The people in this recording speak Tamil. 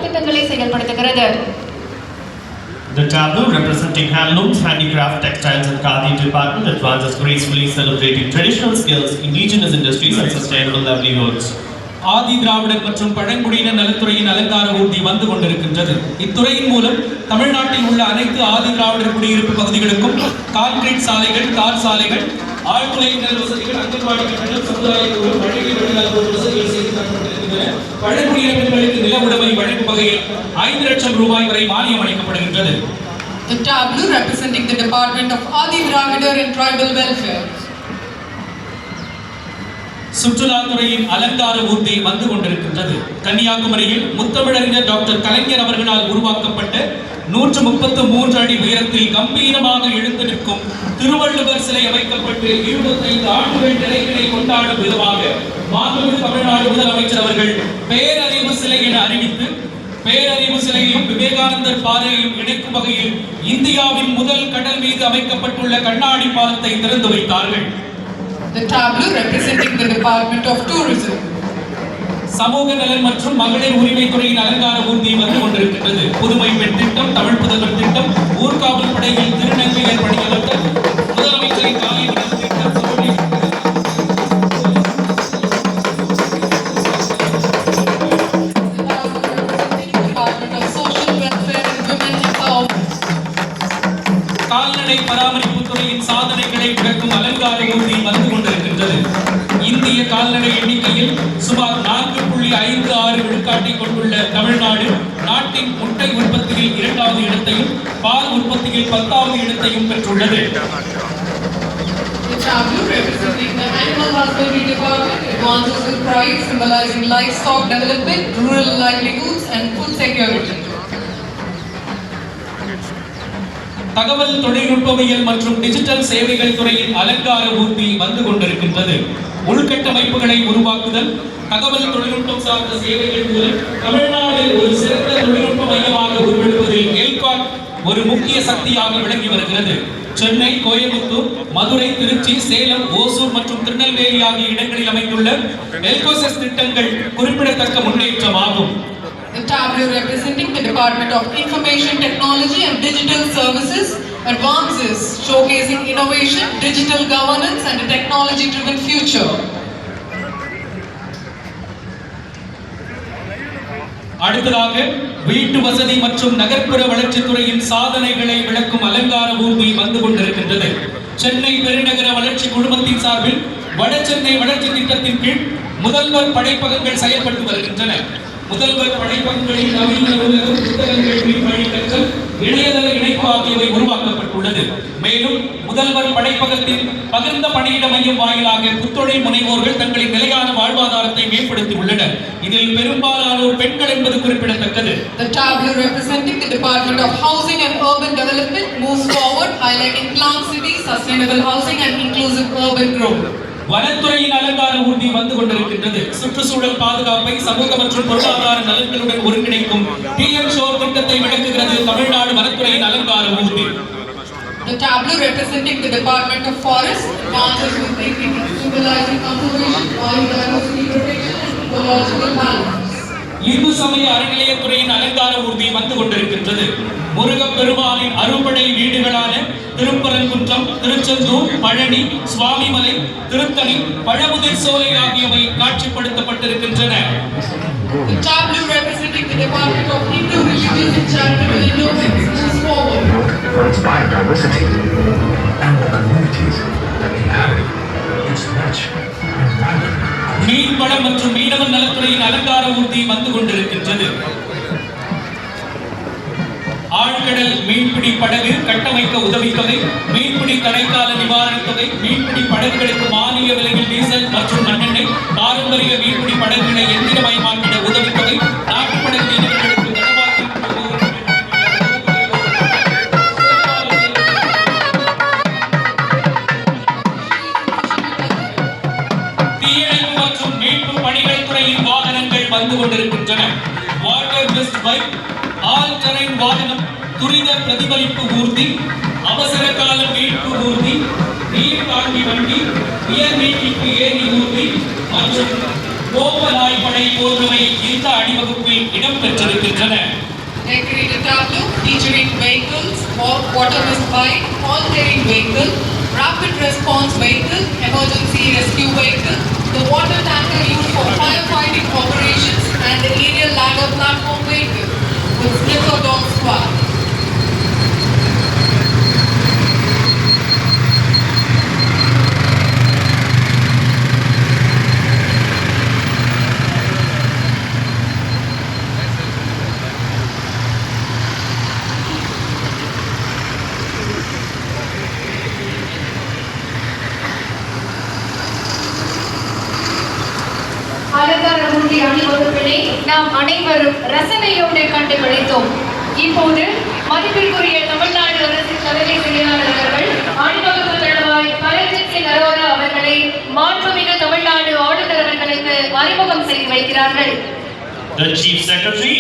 திட்டங்களை செயல்படுத்துகிறது. The tableau representing handlooms, handicraft, textiles and khadi department advances gracefully celebrating traditional skills, indigenous industries and sustainable livelihoods. Adi Dravidar மற்றும் பழங்குடியினர் நலத்துறையின் அலங்கார ஊர்தி வந்து கொண்டிருக்கின்றது. இத்துறையின் மூலம் தமிழ்நாட்டில் உள்ள அனைத்து ஆதி திராவிடர் குடியிருப்பு பகுதிகளுக்கும் கான்கிரீட் சாலைகள், தார் சாலைகள், ஆழ்துளை நெல் வசதிகள், அங்கன்வாடி கட்டணம், சமுதாய கூடம், வழங்கி வழிகாட்டுதல் வசதிகள் செய்து தரப்பட்டிருக்கின்றன. பழங்குடியினர் பெண்களுக்கு நில உடைமை வழங்கும் வகையில் 5 லட்சம் ரூபாய் வரை மானியம் அளிக்கப்படுகின்றது. The tableau representing the Department of Adi Dravidar and Tribal Welfare. சுற்றுலாத்துறையின் அலங்கார ஊர்தி வந்து கொண்டிருக்கின்றது. கன்னியாகுமரியில் முத்தமிழறிஞர் டாக்டர் கலைஞர் அவர்களால் உருவாக்கப்பட்ட 133 அடி உயரத்தில் கம்பீரமாக எழுந்து நிற்கும் திருவள்ளுவர் சிலை அமைக்கப்பட்டு 25 ஆண்டுகள் நிறைவினை கொண்டாடும் விதமாக மாண்புமிகு தமிழ்நாடு முதலமைச்சர் அவர்கள் பேரறிவு சிலை என அறிவித்து பேரறிவு சிலையையும் விவேகானந்தர் பாறையையும் இணைக்கும் வகையில் இந்தியாவின் முதல் கடல் மீது அமைக்கப்பட்டுள்ள கண்ணாடி பாலத்தை திறந்து வைத்தார்கள். The tableau representing the Department of Tourism. சமூக நலன் மற்றும் மகளிர் உரிமை துறையின் அலங்கார ஊர்தி வந்து கொண்டிருக்கின்றது. புதுமை பெண் திட்டம், தமிழ் புதல்வர் திட்டம், ஊர்காவல் படையில் திருநங்கையர் பணியமர்த்தல், முதலமைச்சரின் காலை உணவு திட்டம், கால்நடை பராமரிப்பு துறையின் சாதனைகளை விளக்கும் அலங்கார ஊர்தி வந்து கொண்டிருக்கின்றது. இந்திய கால்நடை எண்ணிக்கையில் சுமார் 4.56 விழுக்காட்டை கொண்டுள்ள தமிழ்நாடு நாட்டின் முட்டை உற்பத்தியில் 2வது இடத்தையும் பால் உற்பத்தியில் 10வது இடத்தையும் பெற்றுள்ளது. The tableau representing the Animal Husbandry Department advances with pride symbolizing livestock development, rural livelihoods and food security. தகவல் தொழில்நுட்பவியல் மற்றும் டிஜிட்டல் சேவைகள் துறையின் அலங்கார ஊர்தி வந்து கொண்டிருக்கின்றது. உள்கட்டமைப்புகளை உருவாக்குதல், தகவல் தொழில்நுட்பம் சார்ந்த சேவைகள் மூலம் தமிழ்நாடு ஒரு சிறந்த தொழில்நுட்ப மையமாக உருவெடுப்பதில் எல்காட் ஒரு முக்கிய சக்தியாக விளங்கி வருகிறது. சென்னை, கோயம்புத்தூர், மதுரை, திருச்சி, சேலம், ஓசூர் மற்றும் திருநெல்வேலி ஆகிய இடங்களில் அமைந்துள்ள எல்கோசஸ் திட்டங்கள் குறிப்பிடத்தக்க முன்னேற்றமாகும். The tableau representing the Department of Information Technology and Digital Services advances showcasing innovation, digital governance and a technology-driven future. அடுத்ததாக வீட்டு வசதி மற்றும் நகர்ப்புற வளர்ச்சித்துறையின் சாதனைகளை விளக்கும் அலங்கார ஊர்தி வந்து கொண்டிருக்கின்றது. சென்னை பெருநகர வளர்ச்சி குழுமத்தின் சார்பில் வட சென்னை வளர்ச்சி திட்டத்தின் கீழ் முதல்வர் படைப்பகங்கள் செயல்பட்டு வருகின்றன. முதல்வர் படைப்பகங்களில் நவீன நூலகம், புத்தகங்கள், மீன்வழி கற்றல், இணையதள இணைப்பு ஆகியவை உருவாக்கப்பட்டுள்ளது. மேலும் முதல்வர் படைப்பகத்தின் பகிர்ந்த பணியிட மையம் வாயிலாக புத்தொழில் முனைவோர்கள் தங்களின் நிலையான வாழ்வாதாரத்தை மேம்படுத்தி உள்ளனர். இதில் பெரும்பாலானோர் பெண்கள் என்பது குறிப்பிடத்தக்கது. The tableau representing the Department of Housing and Urban Development moves forward highlighting planned cities, sustainable housing and inclusive urban growth. வனத்துறையின் அலங்கார ஊர்தி வந்து கொண்டிருக்கின்றது. சுற்றுச்சூழல் பாதுகாப்பை சமூக மற்றும் பொருளாதார நலன்களுடன் ஒருங்கிணைக்கும் PM ஷோர் திட்டத்தை விளக்குகிறது தமிழ்நாடு வனத்துறையின் அலங்கார ஊர்தி. The tableau representing the Department of Forest advances with thinking symbolizing conservation, biodiversity protection and ecological balance. Hindu சமய அறநிலையத்துறையின் அலங்கார ஊர்தி வந்து கொண்டிருக்கின்றது. முருகப்பெருமானின் அறுபடை வீடுகளான திருப்பரங்குன்றம், திருச்செந்தூர், பழனி, சுவாமிமலை, திருத்தணி, பழமுதிர் சோலை ஆகியவை காட்சிப்படுத்தப்பட்டிருக்கின்றன. The tableau representing the Department of Hindu Religious and Charitable Endowments moves forward. For its biodiversity and the communities that inhabit its rich and vibrant. மீன்வளம் மற்றும் மீனவர் நலத்துறையின் அலங்கார ஊர்தி வந்து கொண்டிருக்கின்றது. ஆழ்கடல் மீன்பிடி படகு கட்டமைக்க உதவித்தொகை, மீன்பிடி தடைக்கால நிவாரணத் தொகை, மீன்பிடி படகுகளுக்கு மானிய விலையில் டீசல் மற்றும் மண்ணெண்ணெய், பாரம்பரிய மீன்பிடி படகுகளை எந்திரமயமாக்கிட உதவித்தொகை, நாட்டுப்படகு மீனவர்களுக்கு தீயணைப்பு மற்றும் மீட்பு பணிகள் துறையின் வாகனங்கள் வந்து கொண்டிருக்கின்றன. Water best bike, all terrain வாகனம், துரித பிரதிபலிப்பு ஊர்தி, அவசர கால மீட்பு ஊர்தி, நீர் தாங்கி வண்டி, உயர் நீட்டிப்பு ஏரி ஊர்தி மற்றும் கோபநாய் படை போன்றவை இந்த அணிவகுப்பில் இடம்பெற்றிருக்கின்றன. Decorated tableau featuring vehicles, water mist bike, all-terrain vehicle, rapid response vehicle, emergency rescue vehicle, the water tanker used for firefighting operations, and the aerial ladder platform vehicle with slipper dome squad. அலங்கார ஊர்தி அணிவகுப்பினை நாம் அனைவரும் ரசனையோடு கண்டு கழித்தோம். இப்போது மதிப்பிற்குரிய தமிழ்நாடு அரசின் தலைமை செயலாளர் அவர்கள் அணிவகுப்பு தளவாய் பரஞ்சித் சிங் அரோரா அவர்களை மாண்புமிகு தமிழ்நாடு ஆளுநர் அவர்களுக்கு அறிமுகம் செய்து வைக்கிறார்கள். The Chief Secretary